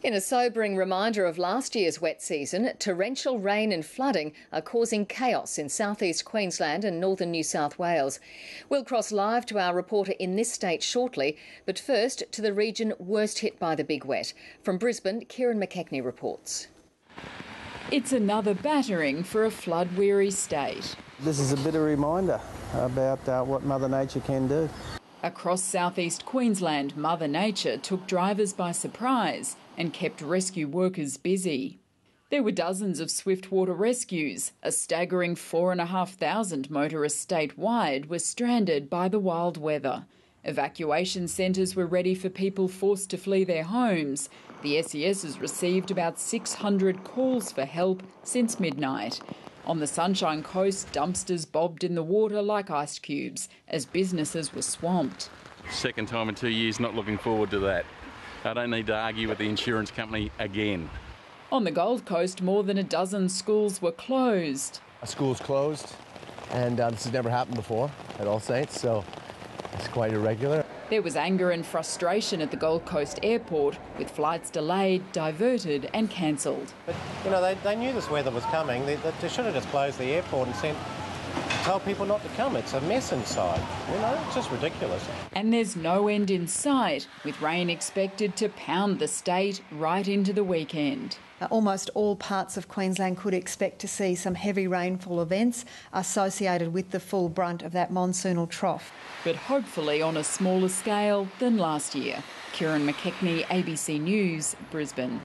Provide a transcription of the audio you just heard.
In a sobering reminder of last year's wet season, torrential rain and flooding are causing chaos in southeast Queensland and northern New South Wales. We'll cross live to our reporter in this state shortly, but first to the region worst hit by the big wet. From Brisbane, Kieran McKechnie reports. It's another battering for a flood-weary state. This is a bit of a reminder about what Mother Nature can do. Across southeast Queensland, Mother Nature took drivers by surprise and kept rescue workers busy. There were dozens of swiftwater rescues. A staggering 4,500 motorists statewide were stranded by the wild weather. Evacuation centres were ready for people forced to flee their homes. The SES has received about 600 calls for help since midnight. On the Sunshine Coast, dumpsters bobbed in the water like ice cubes as businesses were swamped. Second time in 2 years, not looking forward to that. I don't need to argue with the insurance company again. On the Gold Coast, more than a dozen schools were closed. A school's closed, and this has never happened before at All Saints, so it's quite irregular. There was anger and frustration at the Gold Coast airport, with flights delayed, diverted and cancelled. But, you know, they knew this weather was coming. They should have just closed the airport and told people not to come. It's a mess inside. You know, it's just ridiculous. And there's no end in sight, with rain expected to pound the state right into the weekend. Almost all parts of Queensland could expect to see some heavy rainfall events associated with the full brunt of that monsoonal trough. But hopefully on a smaller scale than last year. Kieran McKechnie, ABC News, Brisbane.